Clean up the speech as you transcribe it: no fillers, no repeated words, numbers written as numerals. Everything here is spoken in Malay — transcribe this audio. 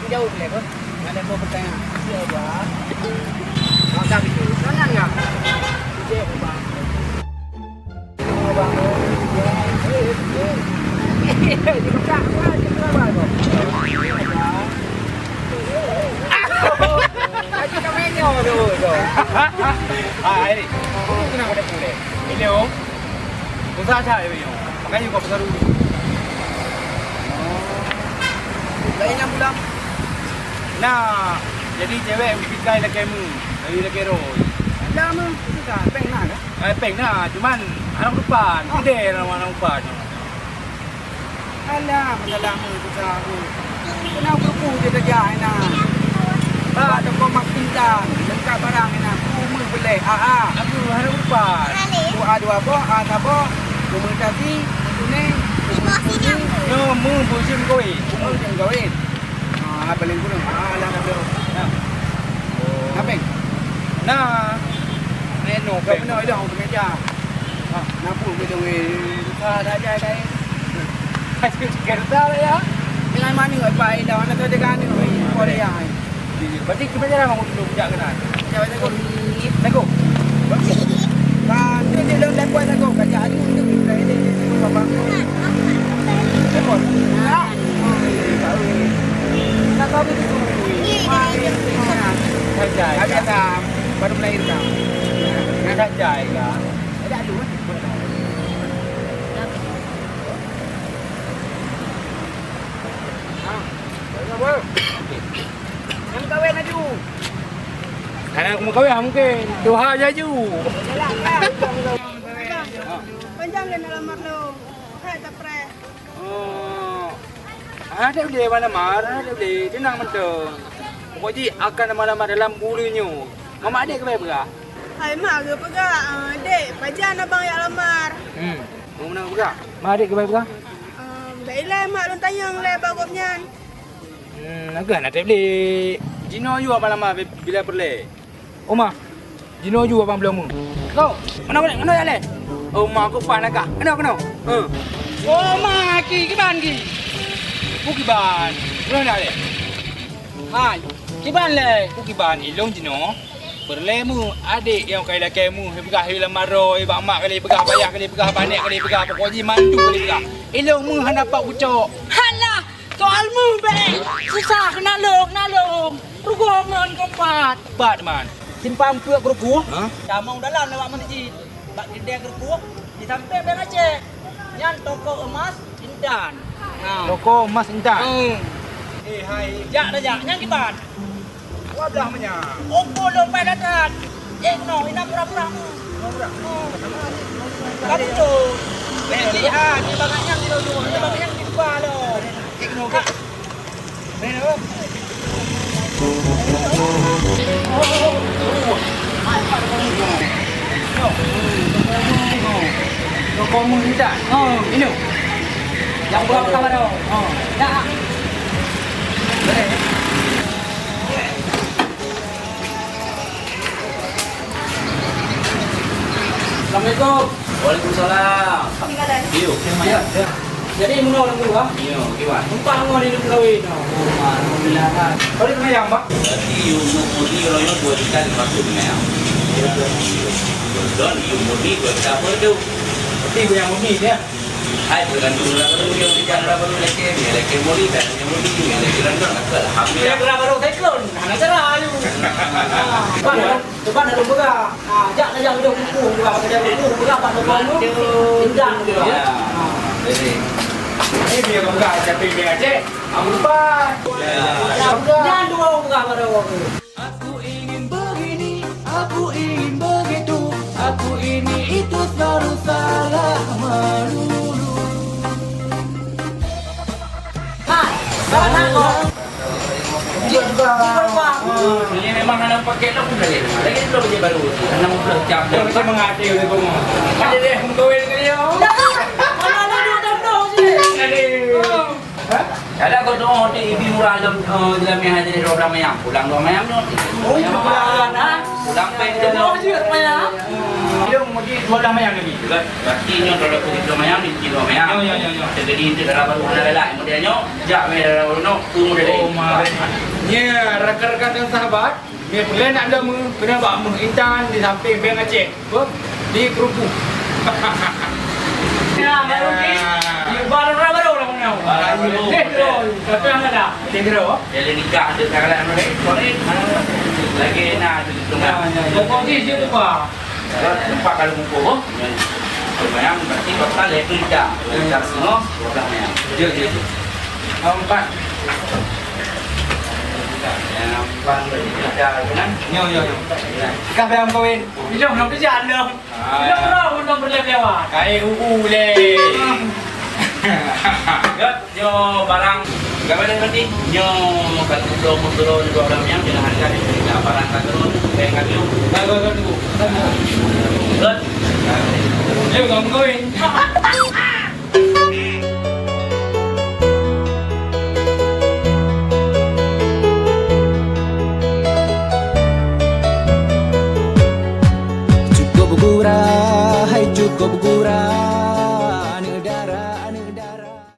jauh boleh ke? Ada dua pertanyaan. Siapa? Macam itu. Jangan enggak? Siapa bang? Bang. Dibuka. Aji kamenyo tu. Ini. Kenapa ada boleh? Ini oh. Besar saja ini. Makanya kau besar dulu. Lain yang pulang. Nah, jadi cewek bikai dah kamu. Dari dah kero. Lama sudah peng nak ke? Peng nak, cuman anak depan. Gede anak depan. Alah, lama sudah aku. Kenapa aku dia kerja nak? Ba ada kau mak pintar. Lengkap barang nak. Aku boleh. Aku anak depan. Aku ada apa? Apa? Komunikasi, kuning. No, mu busim koi. Busim koi. Paling kurang. Alah nak beli. Oh. Apa? Nah. Menu. Kau benar dah untuk meja. Nampu betul dah jadi. Kasih kerja ya. Dengan mana apa dah nak ada kan ni Korea. Berarti kebenaran kamu dulu budak kenal. Siapa takut? Takut. Kan dia dah lepas takut kerja ni untuk kita ini apa? Takut. Nak kau itu. Kerja. Ada tak? Baru melahirkan. Ada jaya. Ada dulu. Apa? Yang kahwin aju. Kalau aku mau kahwin mungkin doa aja aju. Panjang dan alamat lo. Hai tapre. Oh. Ada dia mana-mana, ada dia tenang mentang. Pokoknya akan nama-nama dalam bulunya. Mama adik ke berapa? Hai mak ke pegak. Dek, pajan abang yang alamar. Mau menang berapa? Mak adik ke berapa? Baiklah mak lu tayang le bagopnya. Agak nak beli. Jino you apa lama bila perle? Oma. Jino you abang belum. Kau, mana ya le? Oma aku pan agak. Kena. Oma ki ban ki. Ku ban. Mana le? Hai. Kiban le. Ku ban ilong jino. Berlemu adik yang kaya kamu begah hilang maro ibak mak kali begah payah kali begah panik kali begah pokoknya mandu kali begah ilmu han dapat ucok Halah, soalmu be. Susah nak lom. Rugo ngon kompat. bat man Simpang puak rugo. ha Damau dalam lewat masjid. Bak gede rugo. Di samping ben Aceh. Yang toko emas Intan. toko emas intan Hai, jak yang kiban. wadah menya Opo lompat datat. No, ina pura-pura. Kan tu. Ini lihat, ni bagaknya di lalu, ni bagaknya di bawah lo. ikno ke Reno toko emas intan ini yang berapa kamar tu ya boleh Assalamualaikum. Waalaikumsalam. Iyo. Ya. Jadi menolak dulu ah. Iyo, gimana? Numpang mau di kawin. Alhamdulillah. Kalau kena yang pak. Berarti you mudi kalau you 2 juta 500 ni ya. Don you mudi 2 juta apa tu? Tapi yang mudi dia. Hai bergantung lah kalau you bicara berapa tu leke mudi kan you mudi you leke rendah nak Dia alhamdulillah. berapa baru teklon. Anak cara ayu. Depan ada buka. Jak aja udah kuku buka kerja kuku buka pak kamu. Indang dia. Ya. Jadi Ini dia buka tapi dia aja. Amu lupa. Jangan dua buka baru. Aku ingin begini, aku ingin begitu, aku ini itu selalu salah melulu. Hai, sana kok. ini memang anak pakai lah pun lagi. Lagi tu kerja baru. 60 jam. Dia macam mengadil dia kamu. Ada deh kawin ke dia. Mana ada dua tanduk sini. Aduh. Ada kau doa di ibu murah dalam yang ada di orang mayang. Pulang orang mayang ni. Pulang, Pulang pen Mau dalam. juga ya. Hidung mesti dua dah mayang lagi. Berarti nyo kalau aku di mayang di kilo mayang. Yo. Jadi itu dalam baru mana lelak. Kemudian nyo jak merah no tu model. Nya rakan-rakan dan sahabat, ni boleh nak ada kena buat intan di samping Bank Aceh. Di kerupuk. Ya, baru ni. Baru orang menau. Tapi yang ada. Tegro. Jadi nikah ada sekarang mereka. Sorry. Lagi nak di rumah. Pokok ni dia tu pak. Nampak kalau mumpuk. Mayang berarti total itu tidak. Tidak semua. Dua mayang. Ya. Empat. Yang nampak tidak kan? Yo. Kah bayam kawin. Bijak nak bijak dah. Dah belum berlewat. Kai le. Yo barang gambar berarti nyo kalau turun dua orang yang dengan harga di barang tak turun kayak kalian. Tunggu. Good. Yo kamu kawin. Cukup gurah, hai cukup gurah.